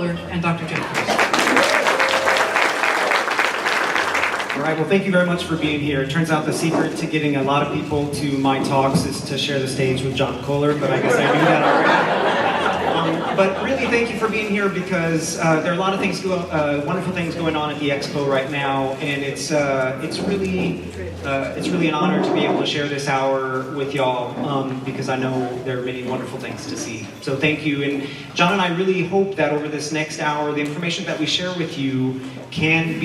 Collard, and Dr. Jeffries. All right, well, thank you very much for being here. It turns out the secret to getting a lot of people to my talks is to share the stage with John Collard, but I guess I knew that already. But really, thank you for being here because there are a lot of things, wonderful things going on at the Expo right now, and it's really an honor to be able to share this hour with y'all because I know there are many wonderful things to see. So thank you, and John and I really hope that over this next hour, the information that we share with you can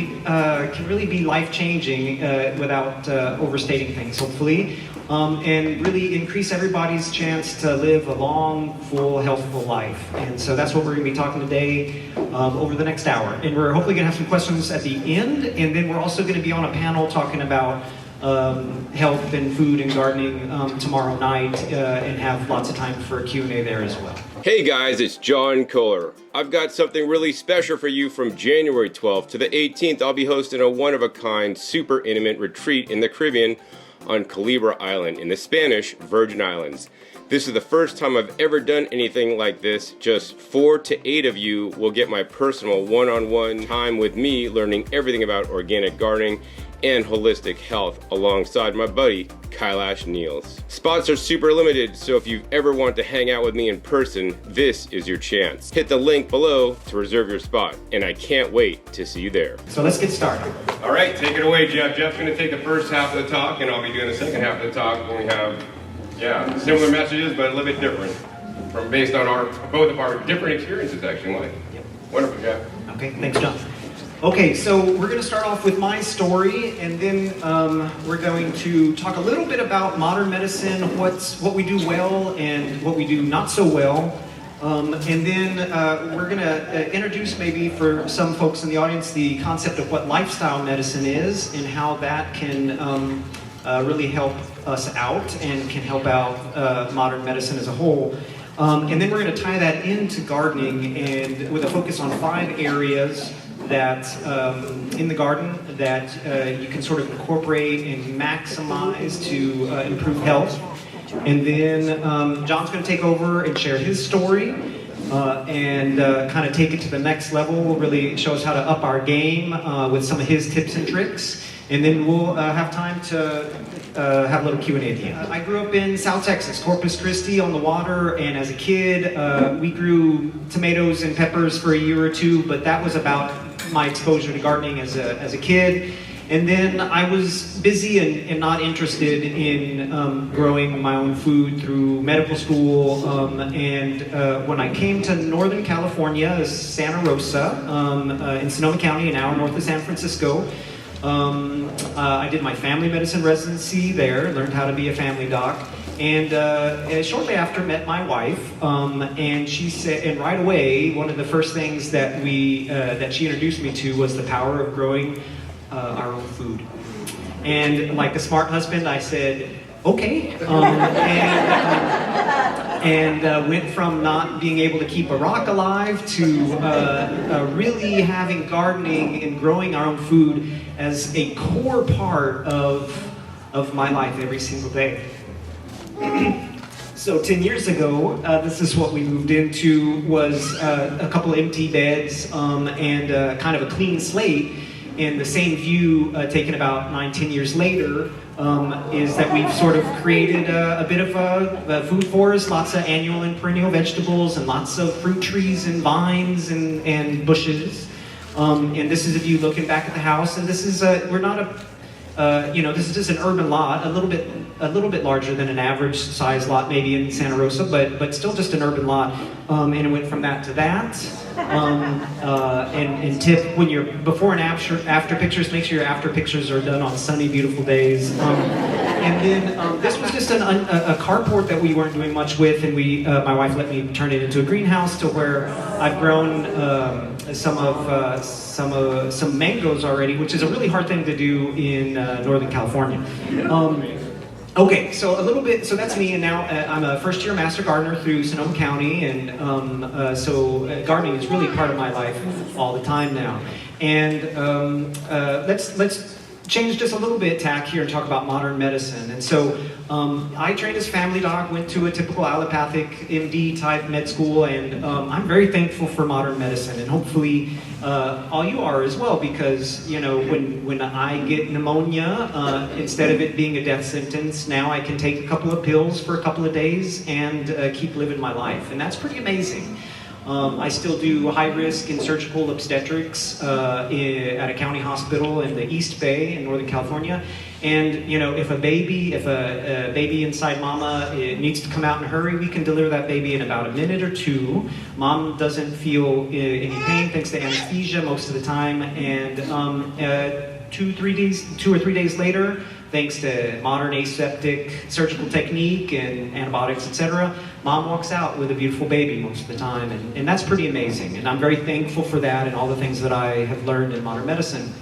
really be life-changing without overstating things, hopefully. And really increase everybody's chance to live a long, full, healthful life. And so that's what we're going to be talking today over the next hour. And we're hopefully going to have some questions at the end, and then we're also going to be on a panel talking about health and food and gardening tomorrow night and have lots of time for a Q&A there as well. Hey guys, it's John Kohler. I've got something really special for you from January 12th to the 18th. I'll be hosting a one-of-a-kind, super intimate retreat in the Caribbean on Collards Island in the Spanish Virgin Islands. This is the first time I've ever done anything like this. Just 4 to 8 of you will get my personal one-on-one time with me learning everything about organic gardening and holistic health alongside my buddy Kailash Niels. Spots are super limited, so if you ever want to hang out with me in person, this is your chance. Hit the link below to reserve your spot, and I can't wait to see you there. So let's get started. All right, take it away, Jeff. Jeff's going to take the first half of the talk, and I'll be doing the second half of the talk when we have, similar messages, but a little bit different, based on both of our different experiences, actually. Yep. Wonderful, Jeff. Okay, thanks, John. Okay, so we're going to start off with my story, and then we're going to talk a little bit about modern medicine, what we do well and what we do not so well. And then we're going to introduce maybe for some folks in the audience the concept of what lifestyle medicine is and how that can really help us out and can help out modern medicine as a whole. And then we're going to tie that into gardening and with a focus on 5 areas that in the garden that you can sort of incorporate and maximize to improve health. And then John's going to take over and share his story and kind of take it to the next level, really show us how to up our game with some of his tips and tricks. And then we'll have time to have a little Q&A at the end. I grew up in South Texas, Corpus Christi on the water, and as a kid we grew tomatoes and peppers for a year or 2, but that was about my exposure to gardening as a kid. And then I was busy and not interested in growing my own food through medical school. And when I came to Northern California, Santa Rosa, in Sonoma County, an hour north of San Francisco, I did my family medicine residency there, learned how to be a family doc. And shortly after met my wife, and she said, and right away, one of the first things that she introduced me to was the power of growing our own food. And like a smart husband, I said, okay, and went from not being able to keep a rock alive to really having gardening and growing our own food as a core part of my life every single day. So 10 years ago, this is what we moved into, was a couple empty beds and kind of a clean slate. And the same view taken about 9-10 years later is that we've sort of created a bit of a food forest, lots of annual and perennial vegetables and lots of fruit trees and vines and bushes. And this is a view looking back at the house. And this is, we're not this is just an urban lot, a little bit larger than an average size lot maybe in Santa Rosa, but still just an urban lot. And it went from that to that. And tip, when you're before and after pictures, make sure your after pictures are done on sunny, beautiful days. And then this was just a carport that we weren't doing much with, and my wife let me turn it into a greenhouse to where I've grown some mangoes already, which is a really hard thing to do in Northern California. Okay, so a little bit, so that's me, and now I'm a first-year master gardener through Sonoma County, and so gardening is really part of my life all the time now. And let's change just a little bit tack here and talk about modern medicine. And so I trained as family doc, went to a typical allopathic MD type med school, and I'm very thankful for modern medicine, and hopefully all you are as well, because when I get pneumonia, instead of it being a death sentence, now I can take a couple of pills for a couple of days and keep living my life, and that's pretty amazing. I still do high-risk and surgical obstetrics at a county hospital in the East Bay in Northern California. And if a baby inside mama needs to come out in a hurry, we can deliver that baby in about a minute or two. Mom doesn't feel any pain thanks to anesthesia most of the time, and 2 or 3 days later, thanks to modern aseptic surgical technique and antibiotics, etc., mom walks out with a beautiful baby most of the time, and that's pretty amazing. And I'm very thankful for that and all the things that I have learned in modern medicine.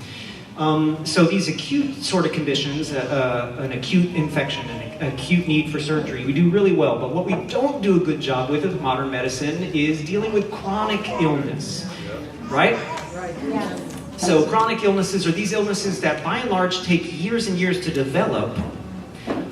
So these acute sort of conditions, an acute infection, an acute need for surgery, we do really well. But what we don't do a good job with modern medicine is dealing with chronic illness, right? Right. Yeah. So chronic illnesses are these illnesses that by and large take years and years to develop,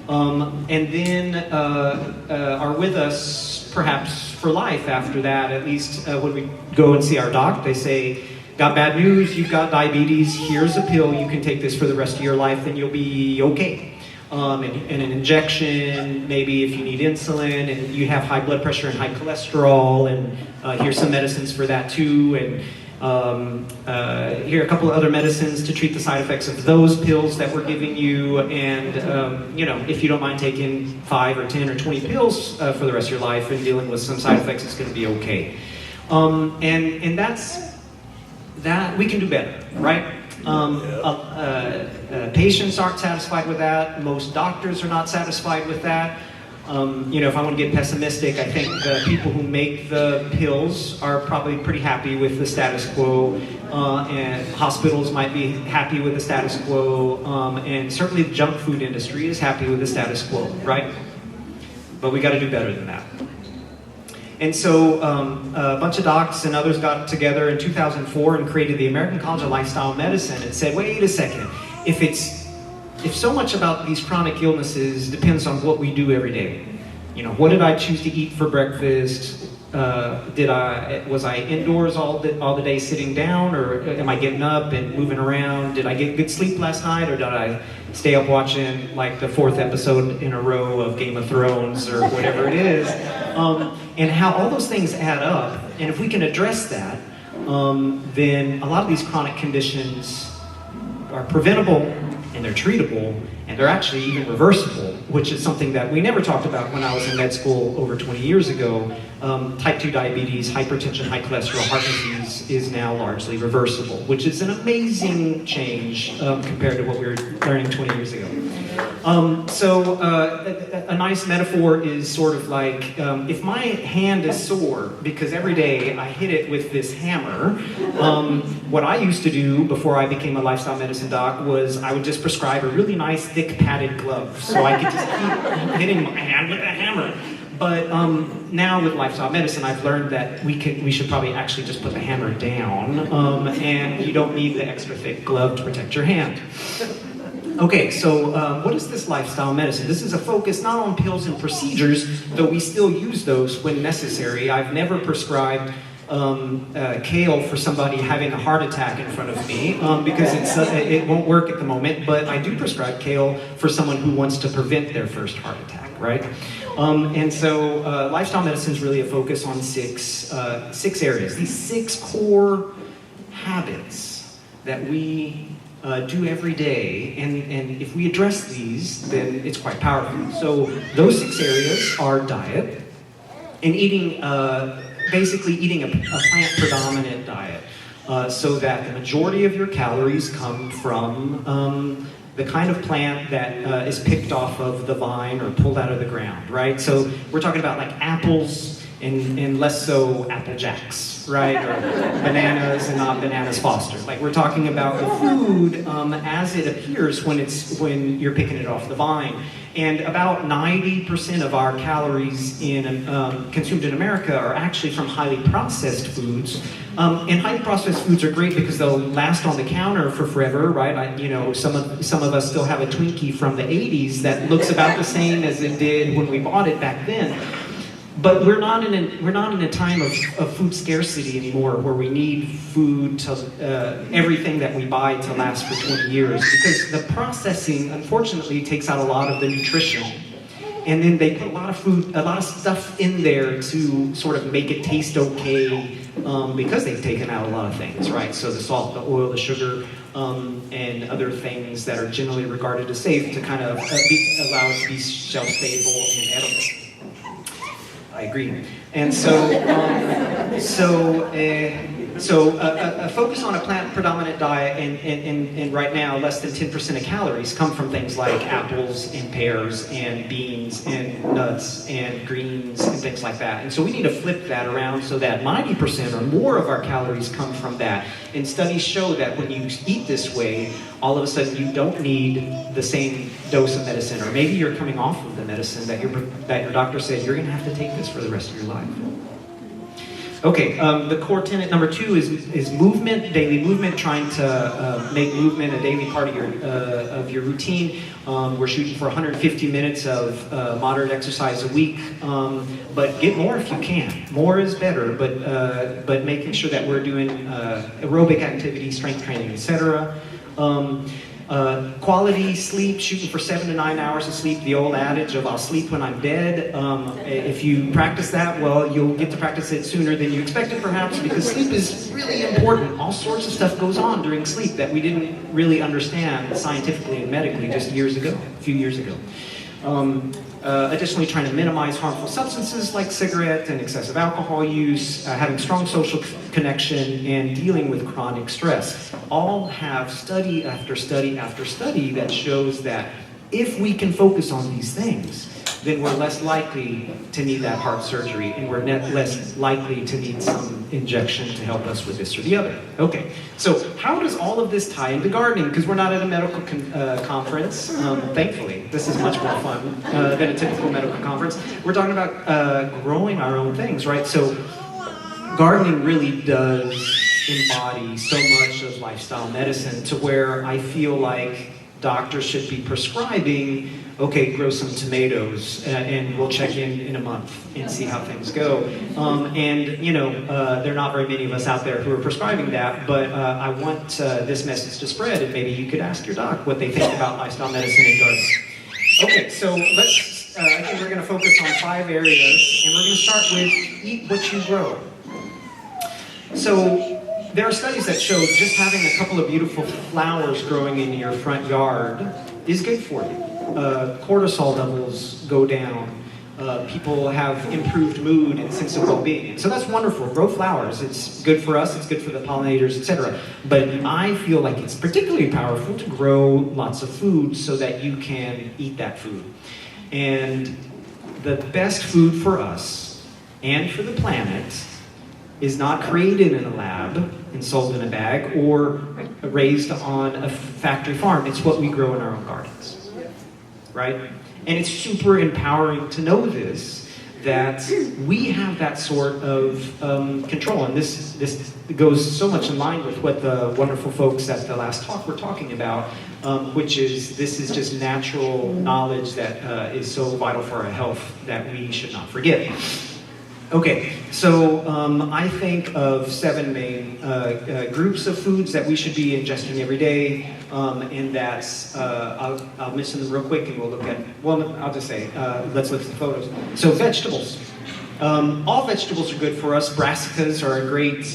and then are with us perhaps for life after that. At least when we go and see our doc, they say, got bad news, you've got diabetes, here's a pill, you can take this for the rest of your life and you'll be okay. And an injection, maybe if you need insulin, and you have high blood pressure and high cholesterol, and here's some medicines for that too, and here are a couple of other medicines to treat the side effects of those pills that we're giving you, and if you don't mind taking 5 or 10 or 20 pills for the rest of your life and dealing with some side effects, it's going to be okay. And that we can do better, right? Patients aren't satisfied with that. Most doctors are not satisfied with that. If I want to get pessimistic, I think the people who make the pills are probably pretty happy with the status quo, and hospitals might be happy with the status quo, and certainly the junk food industry is happy with the status quo, right? But we got to do better than that. And so a bunch of docs and others got together in 2004 and created the American College of Lifestyle Medicine and said, wait a second, if so much about these chronic illnesses depends on what we do every day, what did I choose to eat for breakfast? Was I indoors all the day sitting down, or am I getting up and moving around? Did I get good sleep last night, or did I stay up watching like the 4th episode in a row of Game of Thrones or whatever it is? And how all those things add up, and if we can address that, then a lot of these chronic conditions are preventable, and they're treatable, and they're actually even reversible, which is something that we never talked about when I was in med school over 20 years ago. Type 2 diabetes, hypertension, high cholesterol, heart disease is now largely reversible, which is an amazing change compared to what we were learning 20 years ago. So a nice metaphor is sort of like, if my hand is sore because every day I hit it with this hammer, what I used to do before I became a lifestyle medicine doc was I would just prescribe a really nice thick padded glove so I could just keep hitting my hand with a hammer. But now with lifestyle medicine, I've learned that we should probably actually just put the hammer down, and you don't need the extra thick glove to protect your hand. Okay, so what is this lifestyle medicine? This is a focus not on pills and procedures, though we still use those when necessary. I've never prescribed kale for somebody having a heart attack in front of me because it won't work at the moment, but I do prescribe kale for someone who wants to prevent their first heart attack, right? And so lifestyle medicine is really a focus on six areas, these 6 core habits that we do every day, and if we address these, then it's quite powerful. So those 6 areas are diet and eating, basically eating a plant-predominant diet, so that the majority of your calories come from the kind of plant that is picked off of the vine or pulled out of the ground, right? So we're talking about like apples and less so Apple Jacks, right? Or bananas and not bananas Foster. Like we're talking about the food as it appears when you're picking it off the vine. And about 90% of our calories consumed in America are actually from highly processed foods. And highly processed foods are great because they'll last on the counter for forever, right? Some of us still have a Twinkie from the 80s that looks about the same as it did when we bought it back then. But we're not in a time of food scarcity anymore, where we need food to everything that we buy to last for 20 years, because the processing, unfortunately, takes out a lot of the nutritional, and then they put a lot of stuff in there to sort of make it taste okay, because they've taken out a lot of things, right? So the salt, the oil, the sugar, and other things that are generally regarded as safe to kind of allow it to be shelf-stable and edible. I agree. And so a focus on a plant-predominant diet, and right now less than 10% of calories come from things like apples and pears and beans and nuts and greens and things like that. And so we need to flip that around so that 90% or more of our calories come from that. And studies show that when you eat this way, all of a sudden you don't need the same dose of medicine, or maybe you're coming off of the medicine that your doctor said you're going to have to take this for the rest of your life. Okay, the core tenet number 2 is movement, daily movement, trying to make movement a daily part of your routine. We're shooting for 150 minutes of moderate exercise a week, but get more if you can. More is better, but making sure that we're doing aerobic activity, strength training, etc. Quality sleep, shooting for 7 to 9 hours of sleep. The old adage of I'll sleep when I'm dead. If you practice that, well, you'll get to practice it sooner than you expected, perhaps, because sleep is really important. All sorts of stuff goes on during sleep that we didn't really understand scientifically and medically just a few years ago. Additionally, trying to minimize harmful substances like cigarette and excessive alcohol use, having strong social connection, and dealing with chronic stress. All have study after study after study that shows that if we can focus on these things, then we're less likely to need that heart surgery, and we're less likely to need some injection to help us with this or the other. Okay, so how does all of this tie into gardening? Because we're not at a medical conference, thankfully. This is much more fun than a typical medical conference. We're talking about growing our own things, right? So gardening really does embody so much of lifestyle medicine, to where I feel like doctors should be prescribing, okay, grow some tomatoes, and we'll check in a month and see how things go. There are not very many of us out there who are prescribing that, but I want this message to spread, and maybe you could ask your doc what they think about lifestyle medicine and gardening. Okay, so I think we're going to focus on 5 areas, and we're going to start with eat what you grow. So there are studies that show just having a couple of beautiful flowers growing in your front yard is good for you. Cortisol levels go down. People have improved mood and sense of well-being. So that's wonderful. Grow flowers. It's good for us. It's good for the pollinators, etc. But I feel like it's particularly powerful to grow lots of food so that you can eat that food. And the best food for us and for the planet is not created in a lab and sold in a bag or raised on a factory farm. It's what we grow in our own gardens, right? And it's super empowering to know this, that we have that sort of control. And this goes so much in line with what the wonderful folks at the last talk were talking about, which is this is just natural knowledge that is so vital for our health that we should not forget. Okay, so I think of 7 main groups of foods that we should be ingesting every day, and that's, I'll mention them real quick and we'll look at, well, I'll just say, let's look at the photos. So vegetables. All vegetables are good for us. Brassicas are a great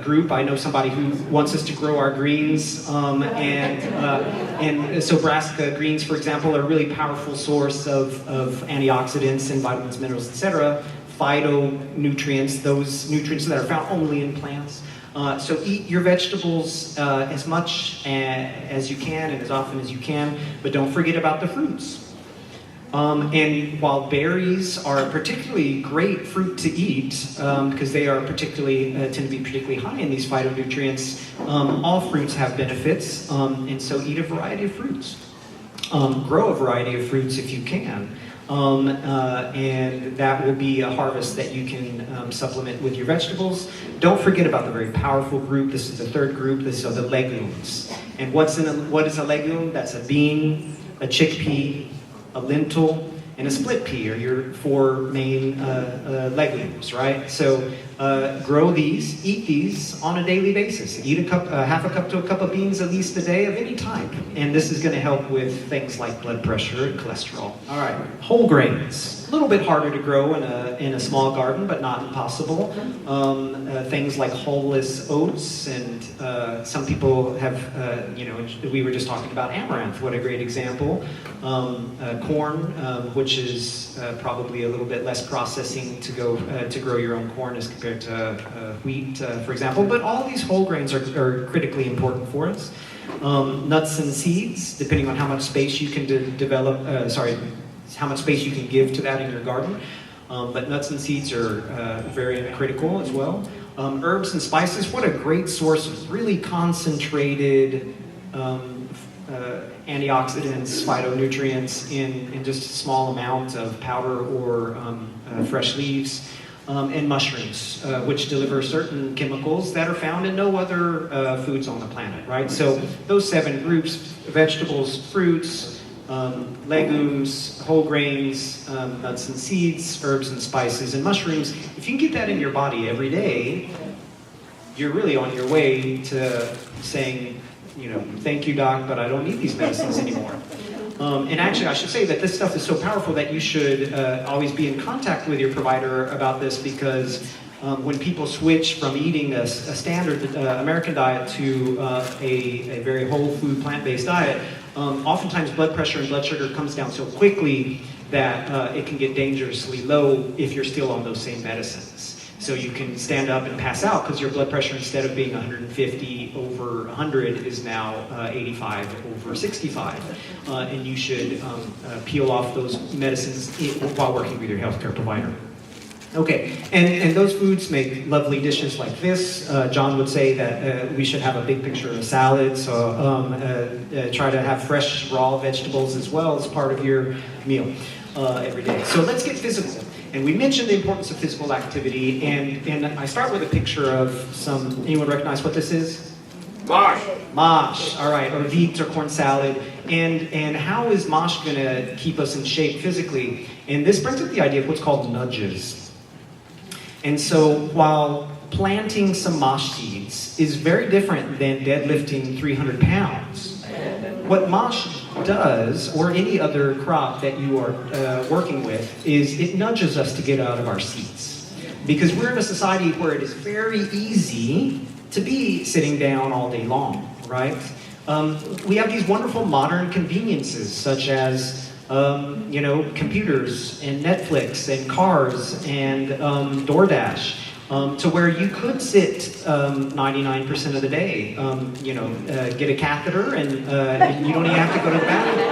group. I know somebody who wants us to grow our greens, and so brassica greens, for example, are a really powerful source of antioxidants and vitamins, minerals, etc. Phytonutrients, those nutrients that are found only in plants. So eat your vegetables as much as you can and as often as you can, but don't forget about the fruits. And while berries are particularly great fruit to eat, because they are tend to be particularly high in these phytonutrients, all fruits have benefits, and so eat a variety of fruits. Grow a variety of fruits if you can. And that will be a harvest that you can supplement with your vegetables. Don't forget about the very powerful group. This is the third group. These are the legumes. And what is a legume? That's a bean, a chickpea, a lentil, and a split pea are your four main legumes, right? So grow these, eat these on a daily basis. Eat half a cup to a cup of beans at least a day of any type. And this is going to help with things like blood pressure and cholesterol. All right, whole grains. A little bit harder to grow in a small garden, but not impossible. Things like hulless oats, and some people have, we were just talking about amaranth. What a great example. Corn, which is probably a little bit less processing to grow your own corn as compared to wheat, for example. But all these whole grains are critically important for us. Nuts and seeds, depending on how much space you can how much space you can give to that in your garden. But nuts and seeds are very critical as well. Herbs and spices, what a great source of really concentrated antioxidants, phytonutrients in just a small amount of powder or fresh leaves. And mushrooms, which deliver certain chemicals that are found in no other foods on the planet, right? So those 7 groups: vegetables, fruits, legumes, whole grains, nuts and seeds, herbs and spices, and mushrooms. If you can get that in your body every day, you're really on your way to saying, thank you, doc, but I don't need these medicines anymore. And actually, I should say that this stuff is so powerful that you should always be in contact with your provider about this, because when people switch from eating a standard American diet to a very whole food, plant-based diet, oftentimes blood pressure and blood sugar comes down so quickly that it can get dangerously low if you're still on those same medicines. So you can stand up and pass out because your blood pressure, instead of being 150 over 100, is now 85 over 65. And you should peel off those medicines while working with your healthcare provider. Okay, and those foods make lovely dishes like this. John would say that we should have a big picture of a salad, so try to have fresh raw vegetables as well as part of your meal every day. So let's get physical. And we mentioned the importance of physical activity, and I start with a picture of anyone recognize what this is? Mosh. Mosh, all right, or wheat or corn salad. And how is mosh going to keep us in shape physically? And this brings up the idea of what's called nudges. And so while planting some mosh seeds is very different than deadlifting 300 pounds, what mosh does, or any other crop that you are working with, is it nudges us to get out of our seats. Because we're in a society where it is very easy to be sitting down all day long, right? We have these wonderful modern conveniences, such as computers and Netflix and cars and DoorDash, to where you could sit 99% of the day, get a catheter and you don't even have to go to the bathroom.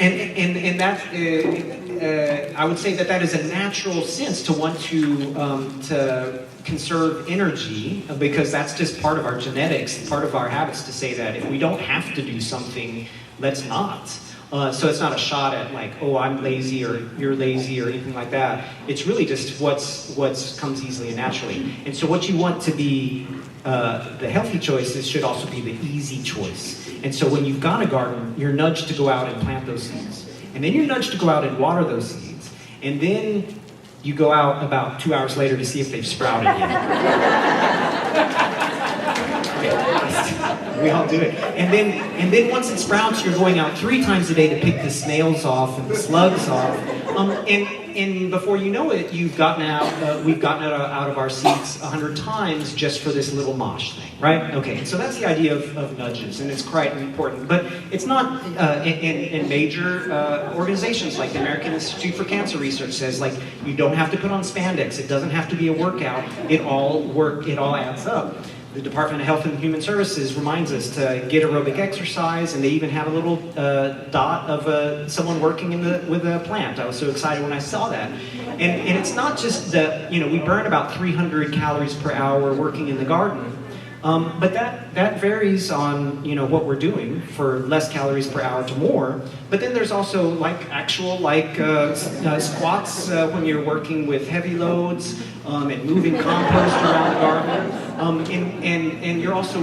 And that's, I would say that is a natural sense to want to conserve energy, because that's just part of our genetics, part of our habits to say that if we don't have to do something, let's not. So it's not a shot at like, oh, I'm lazy or you're lazy or anything like that. It's really just what's comes easily and naturally. And so what you want to be the healthy choices should also be the easy choice. And so when you've got a garden, you're nudged to go out and plant those seeds. And then you're nudged to go out and water those seeds. And then you go out about 2 hours later to see if they've sprouted yet. We all do it. And then once it sprouts, you're going out 3 times a day to pick the snails off and the slugs off. And before you know it, we've gotten it out of our seats 100 times just for this little mosh thing, right? Okay, so that's the idea of nudges, and it's quite important. But it's not in major organizations like the American Institute for Cancer Research says, like, you don't have to put on spandex. It doesn't have to be a workout. It all adds up. The Department of Health and Human Services reminds us to get aerobic exercise, and they even have a little dot of someone working with a plant. I was so excited when I saw that. And it's not just that, we burn about 300 calories per hour working in the garden, but that varies on, what we're doing for less calories per hour to more. But then there's also squats when you're working with heavy loads and moving compost around the garden. And you're also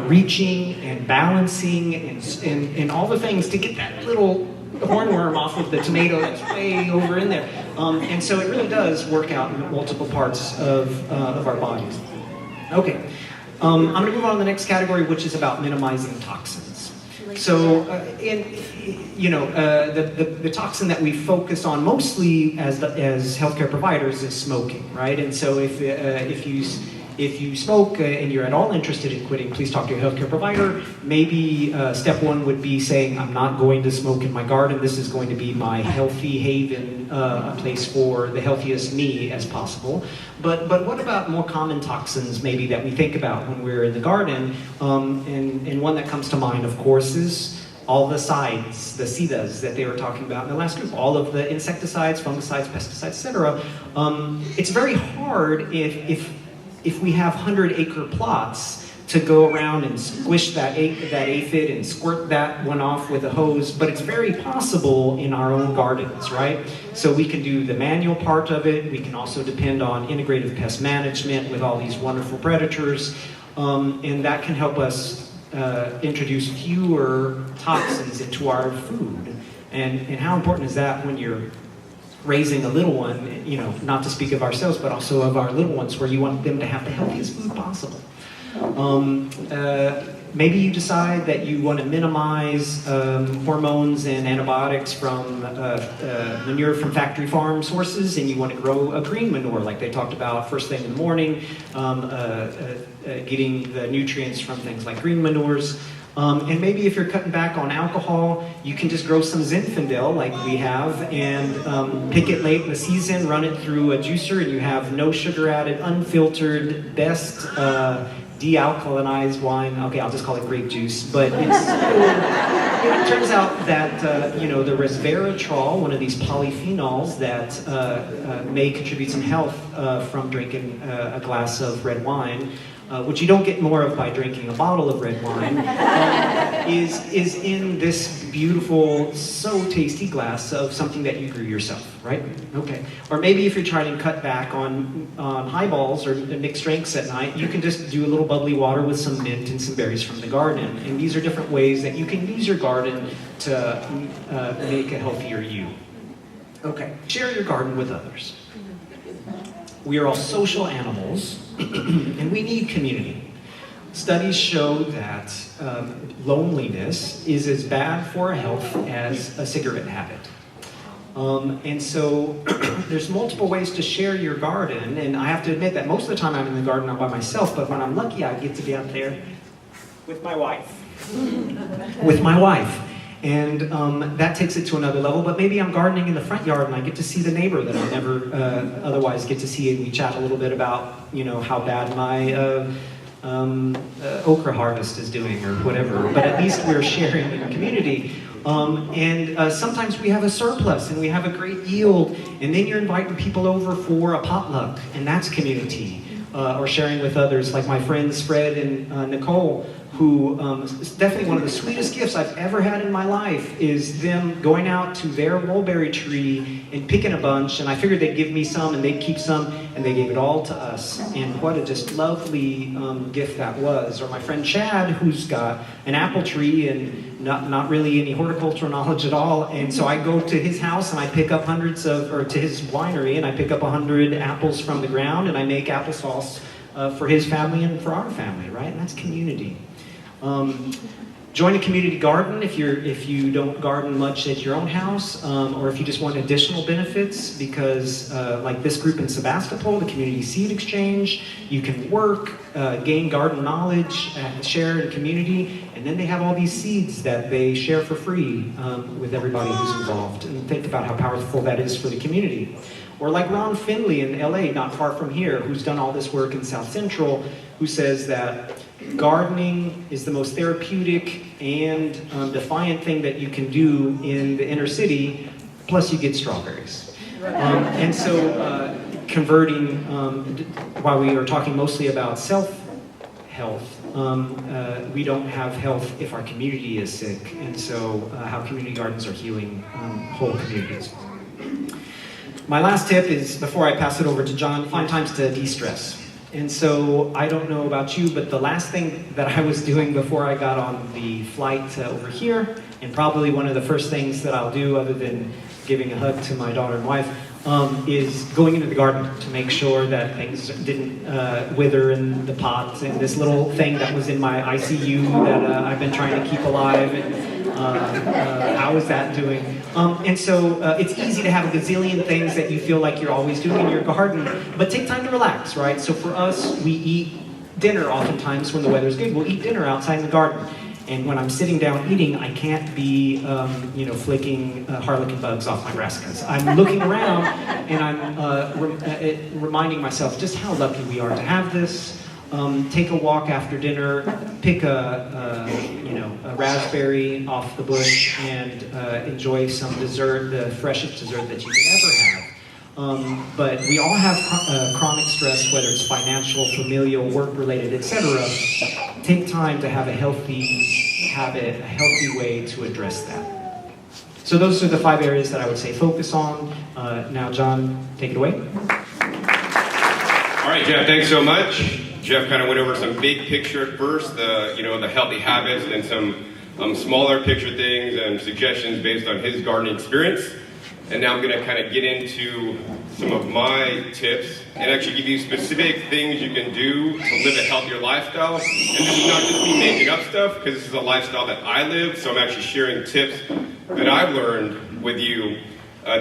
reaching and balancing and all the things to get that little hornworm off of the tomato that's way over in there. And so it really does work out in multiple parts of our bodies. Okay. I'm going to move on to the next category, which is about minimizing toxins. So, the toxin that we focus on mostly as healthcare providers is smoking, right? And so if you smoke and you're at all interested in quitting, please talk to your healthcare provider. Maybe step one would be saying, I'm not going to smoke in my garden. This is going to be my healthy haven, a place for the healthiest me as possible. But what about more common toxins maybe that we think about when we're in the garden? And one that comes to mind, of course, is all the sides, the SIDAs that they were talking about in the last group, all of the insecticides, fungicides, pesticides, etc. It's very hard if we have 100-acre plots to go around and squish that aphid and squirt that one off with a hose, but it's very possible in our own gardens, right? So we can do the manual part of it. We can also depend on integrative pest management with all these wonderful predators, and that can help us introduce fewer toxins into our food. And how important is that when you're raising a little one, not to speak of ourselves, but also of our little ones, where you want them to have the healthiest food possible. Maybe you decide that you want to minimize hormones and antibiotics from manure from factory farm sources, and you want to grow a green manure like they talked about first thing in the morning, getting the nutrients from things like green manures. And maybe if you're cutting back on alcohol, you can just grow some Zinfandel like we have and pick it late in the season, run it through a juicer, and you have no sugar added, unfiltered, best dealkalinized wine. Okay, I'll just call it grape juice. But it turns out that the resveratrol, one of these polyphenols that may contribute some health from drinking a glass of red wine, which you don't get more of by drinking a bottle of red wine, is in this beautiful, so tasty glass of something that you grew yourself, right? Okay. Or maybe if you're trying to cut back on highballs or mixed drinks at night, you can just do a little bubbly water with some mint and some berries from the garden. And these are different ways that you can use your garden to make a healthier you. Okay. Share your garden with others. We are all social animals, and we need community. Studies show that loneliness is as bad for our health as a cigarette habit. And so there's multiple ways to share your garden, and I have to admit that most of the time I'm in the garden all by myself, but when I'm lucky I get to be out there with my wife. And that takes it to another level, but maybe I'm gardening in the front yard and I get to see the neighbor that I never otherwise get to see, and we chat a little bit about, how bad my okra harvest is doing or whatever, but at least we're sharing in the community. And sometimes we have a surplus and we have a great yield, and then you're inviting people over for a potluck, and that's community. Or sharing with others, like my friends Fred and Nicole, who is definitely one of the sweetest gifts I've ever had in my life is them going out to their mulberry tree and picking a bunch, and I figured they'd give me some and they'd keep some, and they gave it all to us, and what a just lovely gift that was. Or my friend Chad, who's got an apple tree and not really any horticultural knowledge at all, and so I go to his house and I pick up to his winery, and I pick up 100 apples from the ground, and I make applesauce for his family and for our family, right? And that's community. Join a community garden if you don't garden much at your own house, or if you just want additional benefits, because like this group in Sebastopol, the Community Seed Exchange, you can work, gain garden knowledge, share in community, and then they have all these seeds that they share for free with everybody who's involved. And think about how powerful that is for the community. Or like Ron Finley in LA, not far from here, who's done all this work in South Central who says that gardening is the most therapeutic and defiant thing that you can do in the inner city, plus you get strawberries. And so converting, while we are talking mostly about self-health, we don't have health if our community is sick, and so how community gardens are healing whole communities. My last tip is, before I pass it over to John, find times to de-stress. And so I don't know about you, but the last thing that I was doing before I got on the flight over here, and probably one of the first things that I'll do other than giving a hug to my daughter and wife, is going into the garden to make sure that things didn't wither in the pots, and this little thing that was in my ICU that I've been trying to keep alive, and how is that doing? And so it's easy to have a gazillion things that you feel like you're always doing in your garden, but take time to relax, right? So for us, we eat dinner oftentimes when the weather's good. We'll eat dinner outside in the garden. And when I'm sitting down eating, I can't be, flicking harlequin bugs off my brassicas. I'm looking around and I'm reminding myself just how lucky we are to have this. Take a walk after dinner, pick a raspberry off the bush, and enjoy some dessert, the freshest dessert that you can ever have. But we all have chronic stress, whether it's financial, familial, work-related, etc. Take time to have a healthy habit, a healthy way to address that. So those are the 5 areas that I would say focus on. Now, John, take it away. All right, Jeff, thanks so much. Jeff kind of went over some big picture at first, the healthy habits, and some smaller picture things and suggestions based on his gardening experience. And now I'm going to kind of get into some of my tips and actually give you specific things you can do to live a healthier lifestyle. And this is not just me making up stuff, because this is a lifestyle that I live, so I'm actually sharing tips that I've learned with you.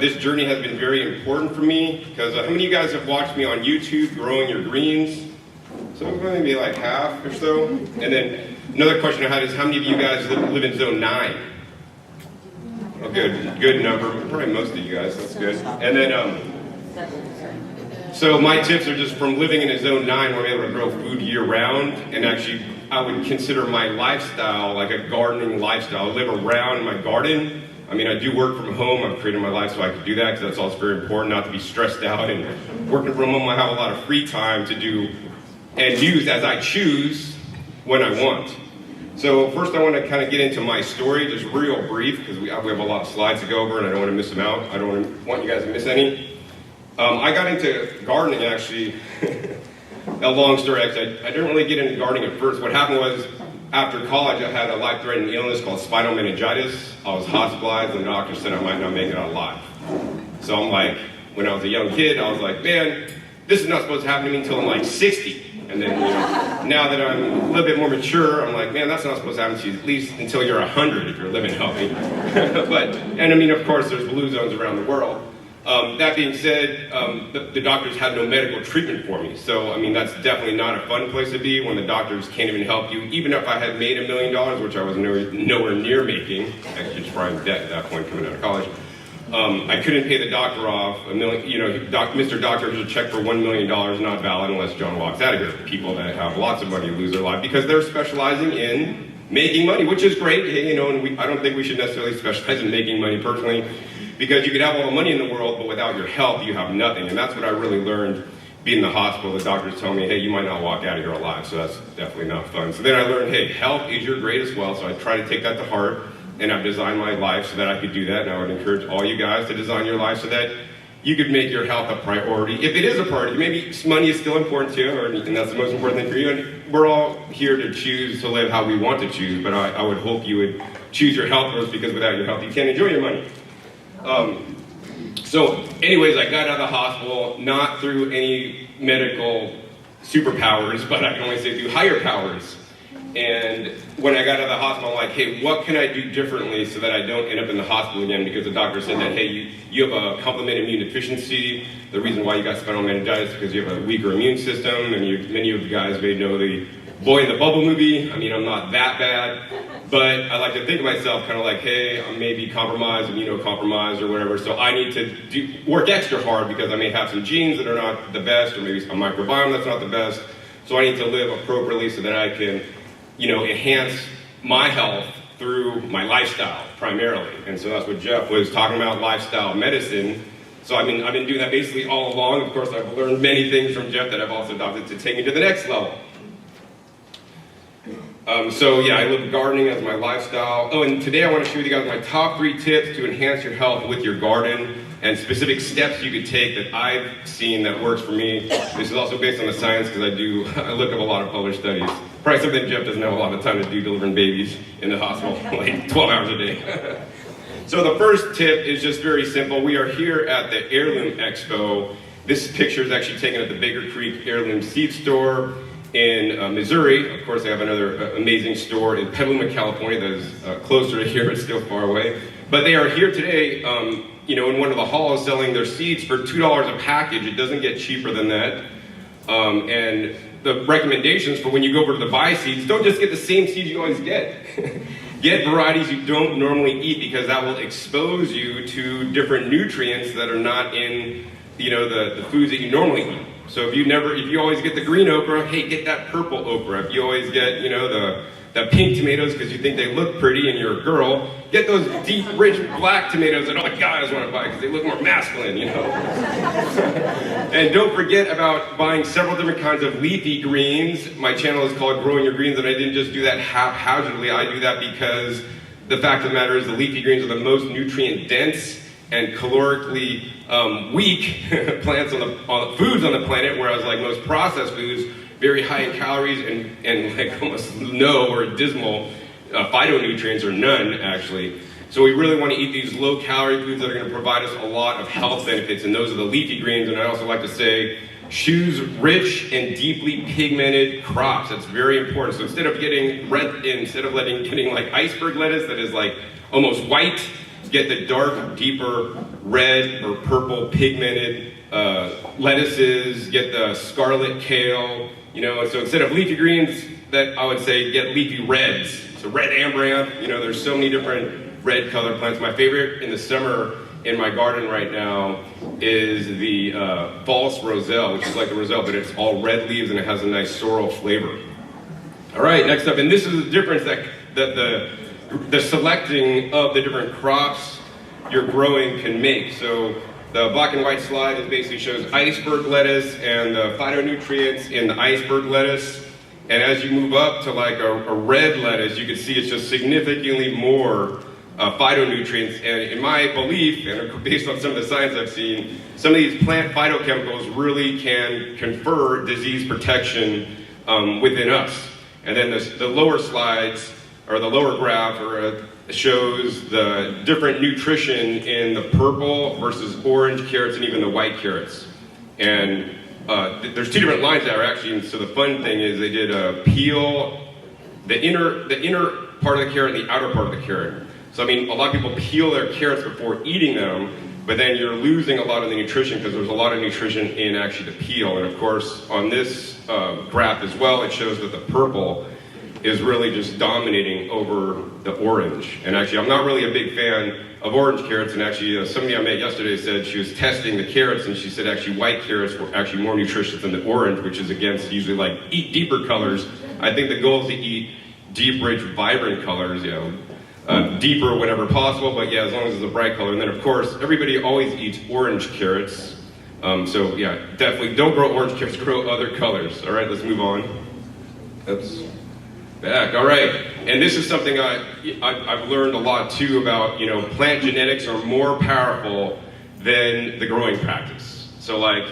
This journey has been very important for me, because how many of you guys have watched me on YouTube growing your greens? So maybe like half or so. And then another question I had is, how many of you guys live in zone 9? Oh, good number. Probably most of you guys. That's good. And then, so my tips are just from living in a zone 9 where I'm able to grow food year round, and actually I would consider my lifestyle like a gardening lifestyle. I live around my garden. I mean, I do work from home. I've created my life so I could do that, because that's also very important, not to be stressed out. And working from home, I have a lot of free time to do and use as I choose when I want. So first I want to kind of get into my story, just real brief, because we have a lot of slides to go over and I don't want to miss them out. I don't want you guys to miss any. I got into gardening, actually. A long story, actually. I didn't really get into gardening at first. What happened was, after college, I had a life-threatening illness called spinal meningitis. I was hospitalized, and the doctor said I might not make it out alive. So I'm like, when I was a young kid, I was like, man, this is not supposed to happen to me until I'm like 60. And then, now that I'm a little bit more mature, I'm like, man, that's not supposed to happen to you at least until you're 100 if you're living healthy. And I mean, of course, there's blue zones around the world. That being said, the doctors had no medical treatment for me. So, I mean, that's definitely not a fun place to be when the doctors can't even help you. Even if I had made $1 million, which I was nowhere near making, actually just probably in debt at that point coming out of college, I couldn't pay the doctor off. Mr. Doctor, here's a check for $1 million, not valid unless John walks out of here. People that have lots of money lose their life because they're specializing in making money, which is great, and I don't think we should necessarily specialize in making money personally, because you could have all the money in the world, but without your health, you have nothing. And that's what I really learned being in the hospital. The doctors tell me, hey, you might not walk out of here alive, so that's definitely not fun. So then I learned, hey, health is your greatest wealth, so I try to take that to heart, and I've designed my life so that I could do that, and I would encourage all you guys to design your life so that you could make your health a priority. If it is a priority, maybe money is still important to you, and that's the most important thing for you, and we're all here to choose to live how we want to choose, but I would hope you would choose your health first, because without your health, you can't enjoy your money. So anyways, I got out of the hospital, not through any medical superpowers, but I can only say through higher powers. And when I got out of the hospital, I'm like, hey, what can I do differently so that I don't end up in the hospital again? Because the doctor said that, hey, you have a complement immune deficiency. The reason why you got spinal meningitis is because you have a weaker immune system. And many of you guys may know the Boy in the Bubble movie. I mean, I'm not that bad. But I like to think of myself kind of like, hey, I may be compromised, immunocompromised or whatever, so I need to work extra hard because I may have some genes that are not the best, or maybe a microbiome that's not the best. So I need to live appropriately so that I can, enhance my health through my lifestyle primarily. And so that's what Jeff was talking about, lifestyle medicine. So I've been doing that basically all along. Of course, I've learned many things from Jeff that I've also adopted to take me to the next level. I live gardening as my lifestyle. Oh, and today I want to share with you guys my top 3 tips to enhance your health with your garden and specific steps you could take that I've seen that works for me. This is also based on the science because I look up a lot of published studies. Probably something Jeff doesn't have a lot of time to do, delivering babies in the hospital, like 12 hours a day. So the first tip is just very simple. We are here at the Heirloom Expo. This picture is actually taken at the Baker Creek Heirloom Seed Store in Missouri. Of course, they have another amazing store in Petaluma, California that is closer to here, but still far away. But they are here today, in one of the halls selling their seeds for $2 a package. It doesn't get cheaper than that. And the recommendations for when you go over to the buy seeds, don't just get the same seeds you always get. Get varieties you don't normally eat because that will expose you to different nutrients that are not in, the foods that you normally eat. So if you always get the green okra, hey, get that purple okra. If you always get, the pink tomatoes because you think they look pretty and you're a girl, get those deep, rich black tomatoes that all the guys want to buy because they look more masculine, And don't forget about buying several different kinds of leafy greens. My channel is called Growing Your Greens, and I didn't just do that haphazardly. I do that because the fact of the matter is the leafy greens are the most nutrient dense and calorically weak plants on the foods on the planet, whereas like most processed foods, very high in calories and like almost no or dismal phytonutrients or none actually. So we really want to eat these low calorie foods that are going to provide us a lot of health benefits, and those are the leafy greens. And I also like to say choose rich and deeply pigmented crops. That's very important. So instead of getting like iceberg lettuce that is like almost white, get the dark, deeper red or purple pigmented lettuces, get the scarlet kale, so instead of leafy greens, that I would say get leafy reds. So red amaranth, there's so many different red colored plants. My favorite in the summer in my garden right now is the false roselle, which is like a roselle, but it's all red leaves and it has a nice sorrel flavor. All right, next up, and this is the difference that the selecting of the different crops you're growing can make. So the black and white slide is basically shows iceberg lettuce and the phytonutrients in the iceberg lettuce. And as you move up to like a red lettuce, you can see it's just significantly more phytonutrients. And in my belief, and based on some of the science I've seen, some of these plant phytochemicals really can confer disease protection within us. And then the lower slides, or the lower graph, shows the different nutrition in the purple versus orange carrots and even the white carrots. And there's 2 different lines there actually, and so the fun thing is they did peel the inner part of the carrot and the outer part of the carrot. So a lot of people peel their carrots before eating them, but then you're losing a lot of the nutrition because there's a lot of nutrition in actually the peel. And of course, on this graph as well, it shows that the purple is really just dominating over the orange. And actually, I'm not really a big fan of orange carrots, and actually somebody I met yesterday said she was testing the carrots, and she said actually white carrots were actually more nutritious than the orange, which is against usually like eat deeper colors. I think the goal is to eat deep, rich, vibrant colors, deeper whenever possible, but yeah, as long as it's a bright color. And then of course, everybody always eats orange carrots. So yeah, definitely don't grow orange carrots, grow other colors. All right, let's move on. Oops. Back, all right. And this is something I've learned a lot too about, plant genetics are more powerful than the growing practice. So like,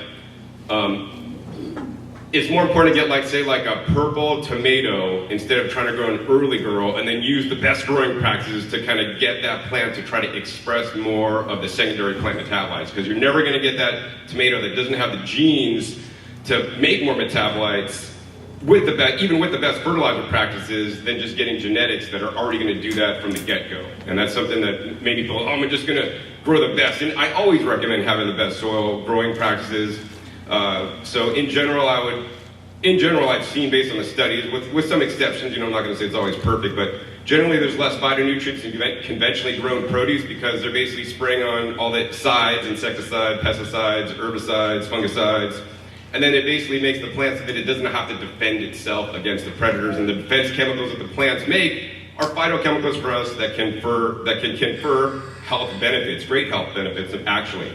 it's more important to get like, say like a purple tomato instead of trying to grow an early girl and then use the best growing practices to kind of get that plant to try to express more of the secondary plant metabolites. Because you're never going to get that tomato that doesn't have the genes to make more metabolites even with the best fertilizer practices than just getting genetics that are already going to do that from the get-go. And that's something that maybe people, I'm just going to grow the best. And I always recommend having the best soil growing practices. So in general, I've seen based on the studies, with some exceptions, I'm not going to say it's always perfect, but generally there's less phytonutrients in conventionally grown produce because they're basically spraying on all the sides, insecticides, pesticides, herbicides, fungicides. And then it basically makes the plant so that it doesn't have to defend itself against the predators. And the defense chemicals that the plants make are phytochemicals for us that can confer health benefits, great health benefits, actually.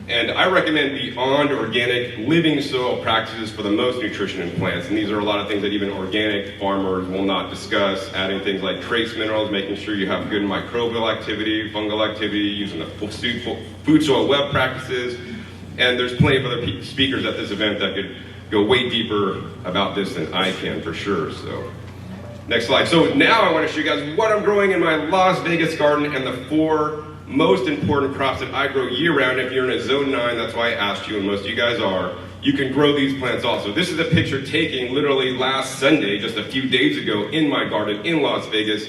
And I recommend beyond organic living soil practices for the most nutrition in plants. And these are a lot of things that even organic farmers will not discuss, adding things like trace minerals, making sure you have good microbial activity, fungal activity, using the food soil web practices. And there's plenty of other speakers at this event that could go way deeper about this than I can, for sure. So, next slide. So now I want to show you guys what I'm growing in my Las Vegas garden and the 4 most important crops that I grow year-round. If you're in a zone 9, that's why I asked you, and most of you guys are, you can grow these plants also. This is a picture taken literally last Sunday, just a few days ago, in my garden in Las Vegas.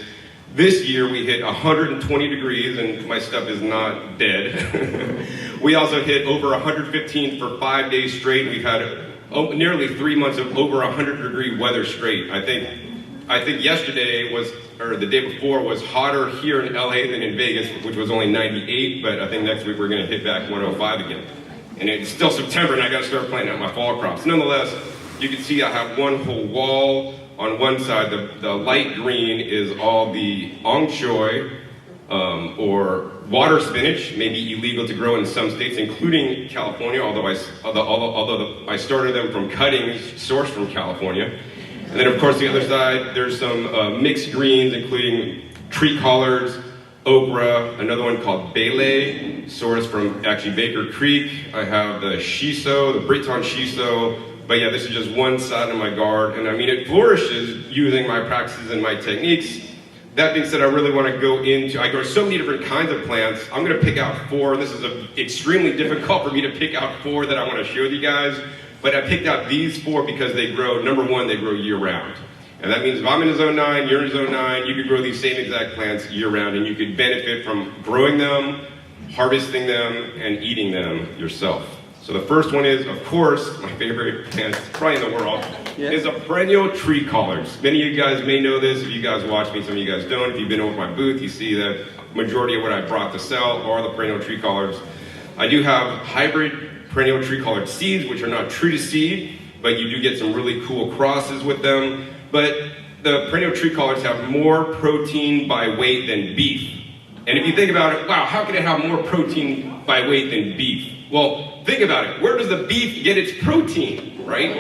This year we hit 120 degrees, and my stuff is not dead. We also hit over 115 for 5 days straight. We've had nearly 3 months of over 100-degree weather straight. I think yesterday was, or the day before, was hotter here in LA than in Vegas, which was only 98, but I think next week we're gonna hit back 105 again. And it's still September and I gotta start planting out my fall crops. Nonetheless, you can see I have one whole wall. On one side, the light green is all the ong choy, or water spinach, may be illegal to grow in some states, including California, although I started them from cuttings sourced from California. And then, of course, the other side, there's some mixed greens, including tree collards, okra, another one called bele, sourced from actually Baker Creek. I have the shiso, the Breton shiso. But yeah, this is just one side of my garden. And I mean, it flourishes using my practices and my techniques. That being said, I really want to go into, I grow so many different kinds of plants. I'm going to pick out 4. This is extremely difficult for me to pick out 4 that I want to show you guys. But I picked out these 4 because they grow, number one, they grow year-round. And that means if I'm in a zone 9, you're in a zone 9, you could grow these same exact plants year-round, and you could benefit from growing them, harvesting them, and eating them yourself. So the first one is, of course, my favorite plant probably in the world, is a perennial tree collards. Many of you guys may know this. If you guys watch me, some of you guys don't. If you've been over my booth, you see that majority of what I brought to sell are the perennial tree collards. I do have hybrid perennial tree collard seeds, which are not true to seed, but you do get some really cool crosses with them. But the perennial tree collards have more protein by weight than beef. And if you think about it, wow, how can it have more protein by weight than beef? Well, think about it. Where does the beef get its protein, right?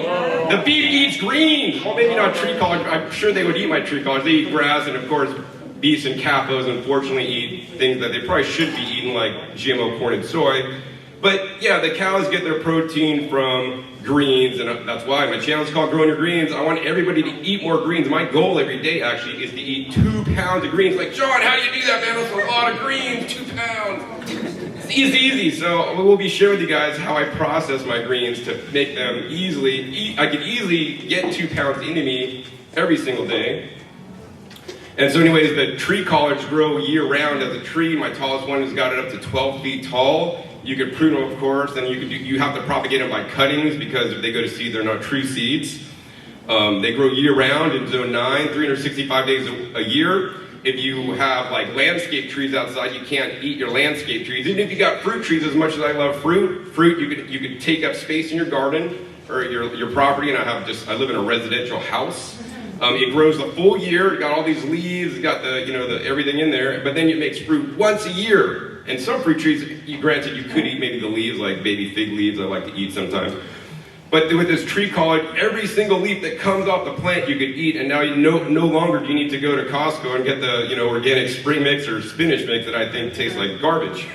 The beef eats greens. Well, maybe not tree collards. I'm sure they would eat my tree collards. They eat grass, and of course, beefs and capos unfortunately eat things that they probably should be eating, like GMO corn and soy. But yeah, the cows get their protein from greens, and that's why my channel is called Growing Your Greens. I want everybody to eat more greens. My goal every day, actually, is to eat 2 pounds of greens. Like, John, how do you do that, man? That's a lot of greens, 2 pounds. It's easy. So we'll be sharing with you guys how I process my greens to make them I can easily get 2 pounds into me every single day. And so anyways, the tree collards grow year-round as a tree. My tallest one has got it up to 12 feet tall. You could prune them, of course, and you have to propagate them by cuttings, because if they go to seed, they're not true seeds. They grow year-round in zone 9, 365 days a year. If you have like landscape trees outside, you can't eat your landscape trees. Even if you got fruit trees, as much as I love fruit, you could take up space in your garden or your property. And I live in a residential house. It grows the full year. It got all these leaves. It got the everything in there. But then it makes fruit once a year. And some fruit trees, granted, you could eat maybe the leaves, like baby fig leaves. I like to eat sometimes. But with this tree collard, every single leaf that comes off the plant you could eat, and now no longer do you need to go to Costco and get the organic spring mix or spinach mix that I think tastes like garbage.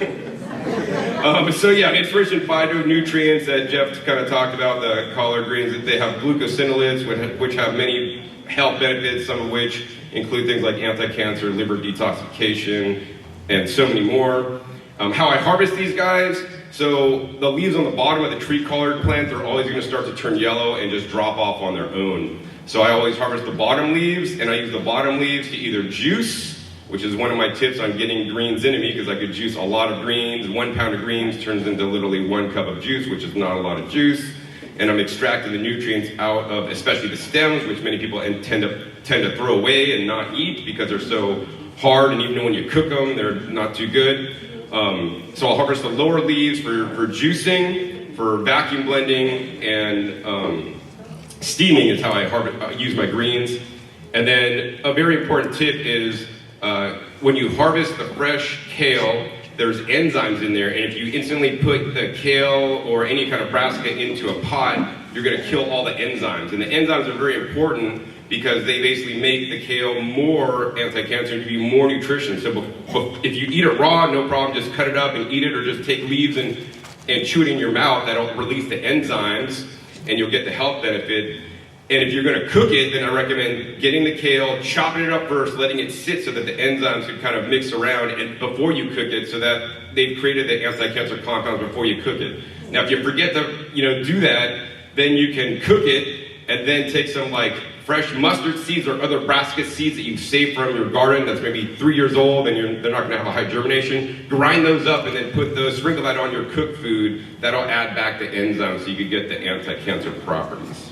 So yeah, it's rich in phytonutrients that Jeff kind of talked about, the collard greens. They have glucosinolates, which have many health benefits, some of which include things like anti-cancer, liver detoxification, and so many more. How I harvest these guys, so the leaves on the bottom of the tree collard plant are always going to start to turn yellow and just drop off on their own. So I always harvest the bottom leaves, and I use the bottom leaves to either juice, which is one of my tips on getting greens into me, because I could juice a lot of greens. 1 pound of greens turns into literally 1 cup of juice, which is not a lot of juice. And I'm extracting the nutrients out of, especially the stems, which many people tend to throw away and not eat because they're so hard, and even when you cook them, they're not too good. So I'll harvest the lower leaves for juicing. for vacuum blending, and steaming is how I use my greens. And then a very important tip is when you harvest the fresh kale, there's enzymes in there, and if you instantly put the kale or any kind of brassica into a pot, you're going to kill all the enzymes. And the enzymes are very important because they basically make the kale more anti-cancer and give you more nutrition. So if you eat it raw, no problem, just cut it up and eat it, or just take leaves and chew it in your mouth. That'll release the enzymes, and you'll get the health benefit. And if you're going to cook it, then I recommend getting the kale, chopping it up first, letting it sit so that the enzymes can kind of mix around and before you cook it, so that they've created the anti-cancer compounds before you cook it. Now, if you forget to, do that, then you can cook it and then take some like fresh mustard seeds or other brassica seeds that you've saved from your garden that's maybe 3 years old and they're not going to have a high germination. Grind those up and then sprinkle that on your cooked food. That'll add back the enzymes so you can get the anti-cancer properties.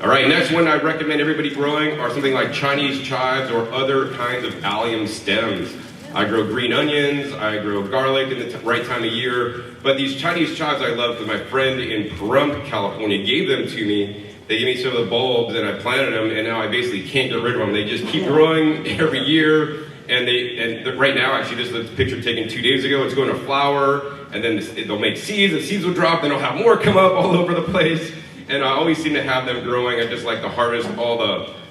All right, next one I recommend everybody growing are something like Chinese chives or other kinds of allium stems. I grow green onions, I grow garlic in the right time of year, but these Chinese chives I love because my friend in Pahrump, California gave them to me. They gave me some of the bulbs and I planted them, and now I basically can't get rid of them. They just keep growing every year, and right now, actually, this is a picture taken 2 days ago. It's going to flower, and then they'll make seeds, and seeds will drop, then I'll have more come up all over the place. And I always seem to have them growing. I just like to harvest all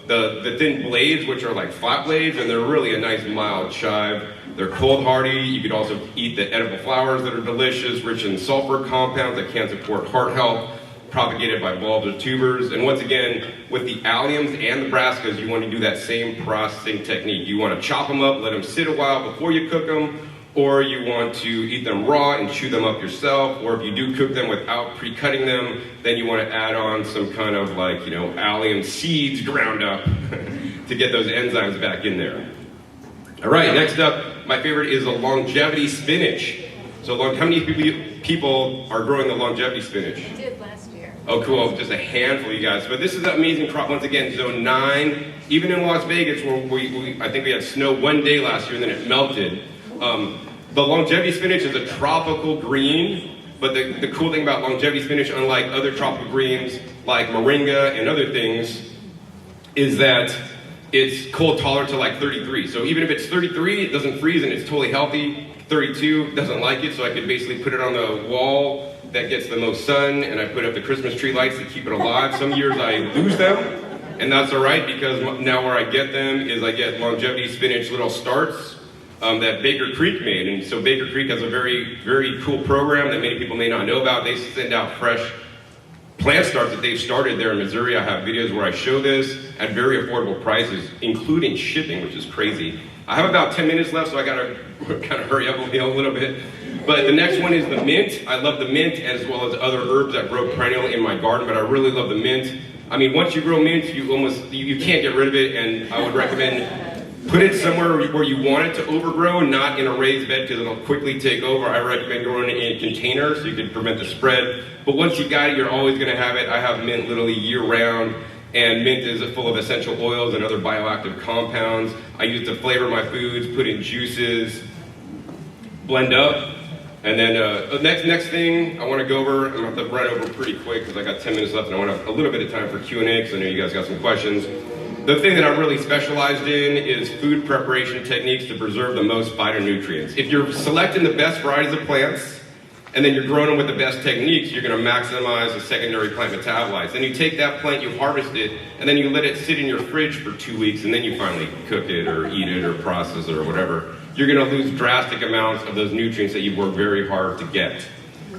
the thin blades, which are like flat blades, and they're really a nice mild chive. They're cold hardy. You could also eat the edible flowers that are delicious, rich in sulfur compounds that can support heart health, propagated by bulbs or tubers. And once again, with the alliums and the brassicas, you want to do that same processing technique. You want to chop them up, let them sit a while before you cook them, or you want to eat them raw and chew them up yourself, or if you do cook them without pre-cutting them, then you want to add on some kind of like, allium seeds ground up to get those enzymes back in there. All right, next up, my favorite is the longevity spinach. So how many people are growing the longevity spinach? I did last year. Oh, cool, just a handful, you guys. But this is an amazing crop, once again, zone 9. Even in Las Vegas, where I think we had snow one day last year and then it melted. The longevity spinach is a tropical green, but the cool thing about longevity spinach, unlike other tropical greens like moringa and other things, is that it's cold tolerant to like 33. So even if it's 33, it doesn't freeze and it's totally healthy. 32 doesn't like it, so I could basically put it on the wall that gets the most sun, and I put up the Christmas tree lights to keep it alive. Some years I lose them, and that's all right, because now where I get them is I get longevity spinach little starts that Baker Creek made. And so Baker Creek has a very, very cool program that many people may not know about. They send out fresh plant starts that they've started there in Missouri. I have videos where I show this at very affordable prices, including shipping, which is crazy. I have about 10 minutes left, so I gotta kind of hurry up a little bit. But the next one is the mint. I love the mint as well as other herbs that grow perennial in my garden, but I really love the mint. I mean, once you grow mint, you can't get rid of it, and I would recommend put it somewhere where you want it to overgrow, not in a raised bed because it'll quickly take over. I recommend growing it in a container so you can prevent the spread. But once you got it, you're always going to have it. I have mint literally year-round, and mint is full of essential oils and other bioactive compounds. I use it to flavor my foods, put in juices, blend up. And then next thing I want to go over, I'm going to have to run over pretty quick because I got 10 minutes left and I want to have a little bit of time for Q&A because I know you guys got some questions. The thing that I'm really specialized in is food preparation techniques to preserve the most phytonutrients. If you're selecting the best varieties of plants, and then you're growing them with the best techniques, you're going to maximize the secondary plant metabolites. Then you take that plant, you harvest it, and then you let it sit in your fridge for 2 weeks, and then you finally cook it or eat it or process it or whatever. You're going to lose drastic amounts of those nutrients that you've worked very hard to get,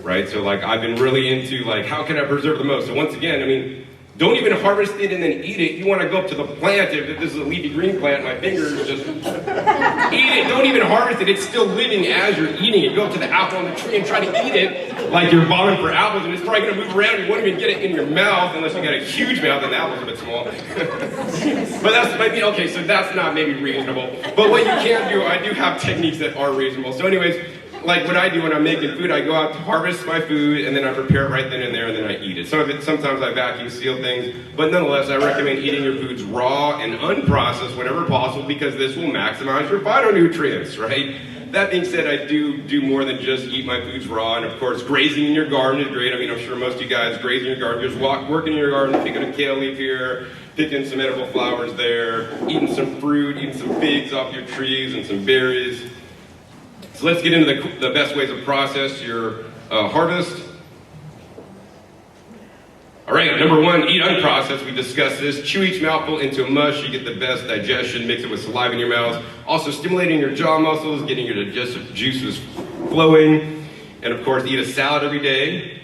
right? So like I've been really into like, how can I preserve the most? So once again, I mean, don't even harvest it and then eat it. You want to go up to the plant. If this is a leafy green plant, my fingers just eat it. Don't even harvest it. It's still living as you're eating it. Go up to the apple on the tree and try to eat it like you're bombing for apples, and it's probably going to move around. You won't even get it in your mouth unless you got a huge mouth and the apple's a bit small. But that's maybe, okay, so that's not maybe reasonable. But what you can do, I do have techniques that are reasonable. So anyways, like what I do when I'm making food, I go out to harvest my food and then I prepare it right then and there and then I eat it. Sometimes I vacuum seal things, but nonetheless I recommend eating your foods raw and unprocessed whenever possible because this will maximize your phytonutrients, right? That being said, I do more than just eat my foods raw, and of course grazing in your garden is great. I mean, I'm sure most of you guys graze in your garden, just working in your garden, picking a kale leaf here, picking some edible flowers there, eating some fruit, eating some figs off your trees and some berries. So let's get into the best ways to process your harvest. All right, number one, eat unprocessed. We discussed this. Chew each mouthful into a mush. You get the best digestion. Mix it with saliva in your mouth. Also stimulating your jaw muscles, getting your digestive juices flowing. And of course, eat a salad every day.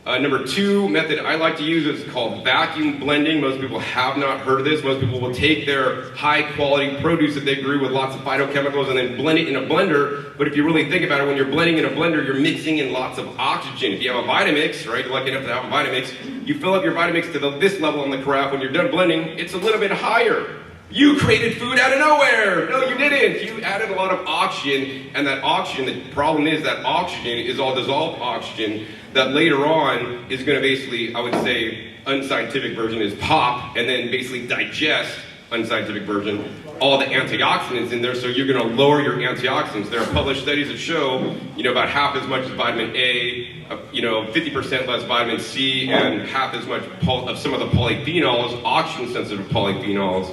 Number two method I like to use is called vacuum blending. Most people have not heard of this. Most people will take their high quality produce that they grew with lots of phytochemicals and then blend it in a blender. But if you really think about it, when you're blending in a blender, you're mixing in lots of oxygen. If you have a Vitamix, right, you're lucky enough to have a Vitamix, you fill up your Vitamix to this level on the carafe. When you're done blending, it's a little bit higher. You created food out of nowhere. No, you didn't. You added a lot of oxygen, and that oxygen, the problem is that oxygen is all dissolved oxygen that later on is going to basically, I would say, unscientific version is pop, and then basically digest, unscientific version, all the antioxidants in there, so you're going to lower your antioxidants. There are published studies that show, about half as much as vitamin A, 50% less vitamin C, and half as much of some of the polyphenols, oxygen-sensitive polyphenols,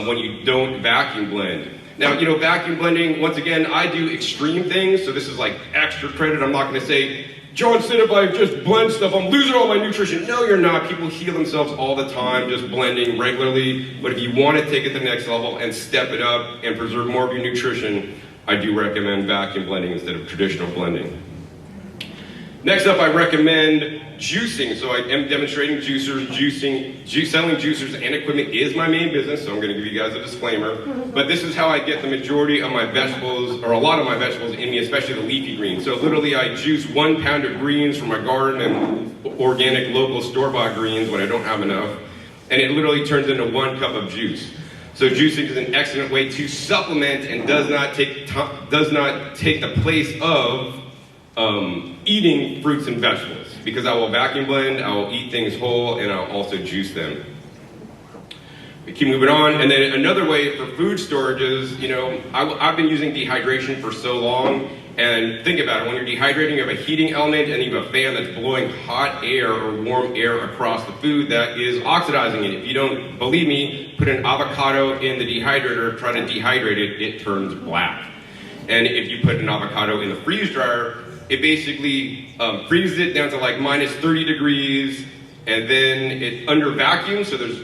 when you don't vacuum blend. Now, vacuum blending, once again, I do extreme things, so this is like extra credit. I'm not going to say, John said if I just blend stuff, I'm losing all my nutrition. No, you're not. People heal themselves all the time just blending regularly. But if you want to take it to the next level and step it up and preserve more of your nutrition, I do recommend vacuum blending instead of traditional blending. Next up, I recommend juicing. So I am demonstrating juicers, selling juicers and equipment is my main business, so I'm going to give you guys a disclaimer. But this is how I get the majority of my vegetables, or a lot of my vegetables in me, especially the leafy greens. So literally I juice 1 pound of greens from my garden and organic local store-bought greens when I don't have enough. And it literally turns into 1 cup of juice. So juicing is an excellent way to supplement and does not take the place of eating fruits and vegetables, because I will vacuum blend, I will eat things whole, and I'll also juice them. We keep moving on, and then another way for food storage is, I've been using dehydration for so long, and think about it, when you're dehydrating, you have a heating element, and you have a fan that's blowing hot air or warm air across the food that is oxidizing it. If you don't believe me, put an avocado in the dehydrator, try to dehydrate it, it turns black. And if you put an avocado in the freeze dryer, it basically freezes it down to like minus 30 degrees, and then it under vacuum, so there's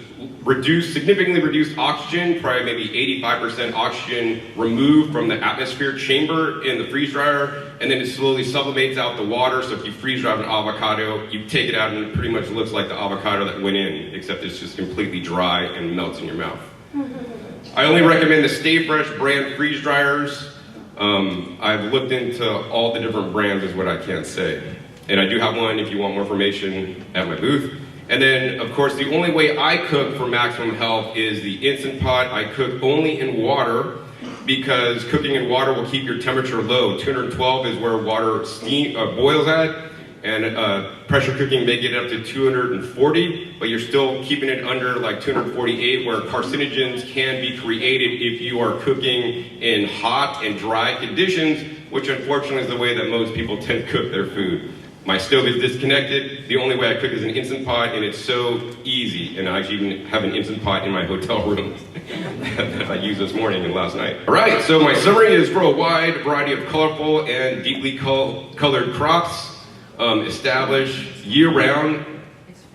significantly reduced oxygen, probably maybe 85% oxygen removed from the atmosphere chamber in the freeze dryer, and then it slowly sublimates out the water. So if you freeze dry an avocado, you take it out and it pretty much looks like the avocado that went in, except it's just completely dry and melts in your mouth. I only recommend the Stay Fresh brand freeze dryers. I've looked into all the different brands is what I can't say. And I do have one if you want more information at my booth. And then, of course, the only way I cook for maximum health is the Instant Pot. I cook only in water because cooking in water will keep your temperature low. 212 is where water boils at. And pressure cooking may get up to 240, but you're still keeping it under like 248, where carcinogens can be created if you are cooking in hot and dry conditions, which unfortunately is the way that most people tend to cook their food. My stove is disconnected. The only way I cook is an Instant Pot, and it's so easy. And I actually even have an Instant Pot in my hotel room that I used this morning and last night. All right, so my summary is grow a wide variety of colorful and deeply colored crops. Establish year-round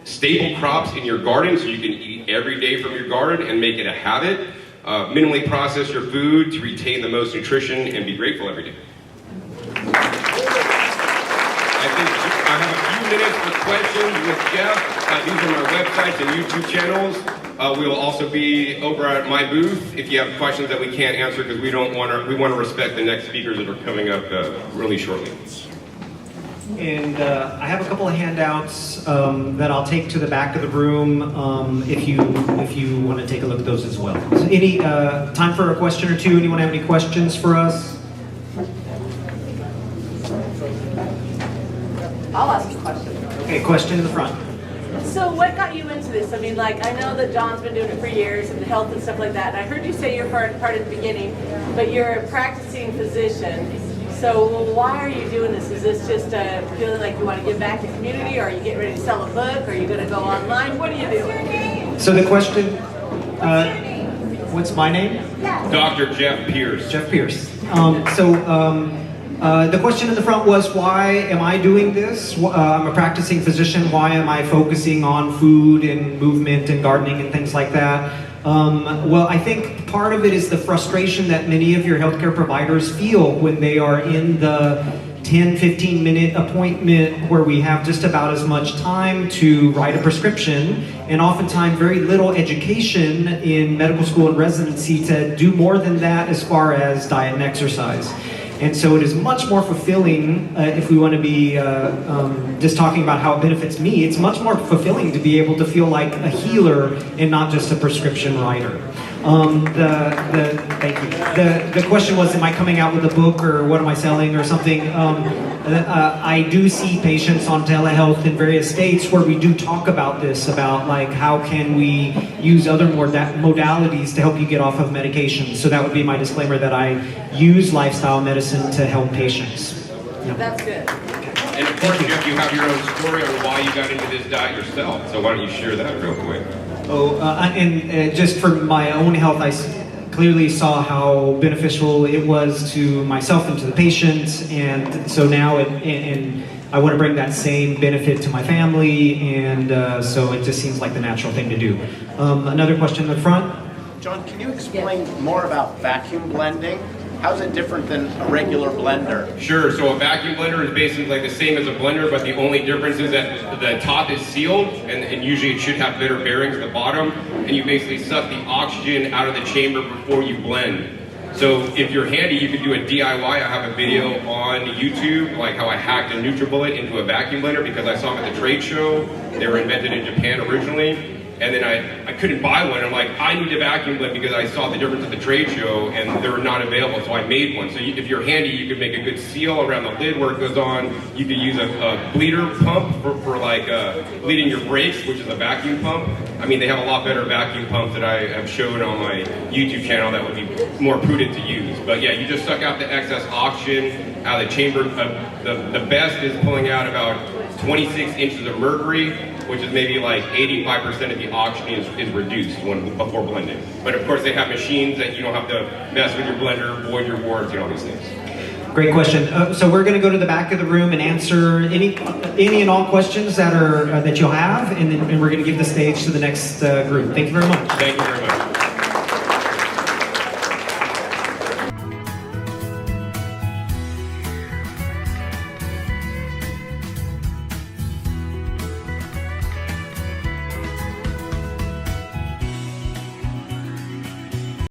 staple crops in your garden so you can eat every day from your garden and make it a habit. Minimally process your food to retain the most nutrition and be grateful every day. I think I have a few minutes for questions with Jeff. These are my websites and YouTube channels. We will also be over at my booth if you have questions that we can't answer, because we want to respect the next speakers that are coming up really shortly. And I have a couple of handouts that I'll take to the back of the room if you want to take a look at those as well. So any time for a question or two? Anyone have any questions for us? I'll ask a question. Okay, question in the front. So what got you into this? I mean, like, I know that John's been doing it for years and the health and stuff like that. And I heard you say you're part at the beginning, but you're a practicing physician. So why are you doing this? Is this just feeling like you want to give back to the community? Or are you getting ready to sell a book? Or are you going to go online? What are you doing? So the question, what's my name? Dr. Jeff Pierce. Jeff Pierce. The question in the front was, why am I doing this? I'm a practicing physician. Why am I focusing on food and movement and gardening and things like that? Well, I think part of it is the frustration that many of your healthcare providers feel when they are in the 10-15 minute appointment where we have just about as much time to write a prescription and oftentimes very little education in medical school and residency to do more than that as far as diet and exercise. And so it is much more fulfilling, if we want to be just talking about how it benefits me, it's much more fulfilling to be able to feel like a healer and not just a prescription writer. Thank you. The question was, am I coming out with a book or what am I selling or something? I do see patients on telehealth in various states where we do talk about this, about like how can we use other modalities to help you get off of medication. So that would be my disclaimer that I use lifestyle medicine to help patients. Yeah. That's good. And of course, Jeff, you have your own story on why you got into this diet yourself. So why don't you share that real quick? Just for my own health, I clearly saw how beneficial it was to myself and to the patients, and so now and I want to bring that same benefit to my family, and so it just seems like the natural thing to do. Another question in the front? John, can you explain more about vacuum blending? How's it different than a regular blender? Sure, so a vacuum blender is basically like the same as a blender, but the only difference is that the top is sealed, and usually it should have better bearings at the bottom, and you basically suck the oxygen out of the chamber before you blend. So if you're handy, you could do a DIY. I have a video on YouTube, like how I hacked a NutriBullet into a vacuum blender because I saw them at the trade show. They were invented in Japan originally. And then I couldn't buy one. I'm like, I need a vacuum blend because I saw the difference at the trade show and they were not available, so I made one. So if you're handy, you could make a good seal around the lid where it goes on. You could use a bleeder pump for like bleeding your brakes, which is a vacuum pump. I mean, they have a lot better vacuum pumps that I have shown on my YouTube channel that would be more prudent to use. But yeah, you just suck out the excess oxygen out of the chamber. The best is pulling out about 26 inches of mercury, which is maybe like 85% of the oxygen is reduced before blending. But of course they have machines that you don't have to mess with your blender, void your warranty, and all these things. Great question. So we're going to go to the back of the room and answer any and all questions that you'll have, and we're going to give the stage to the next group. Thank you very much. Thank you very much.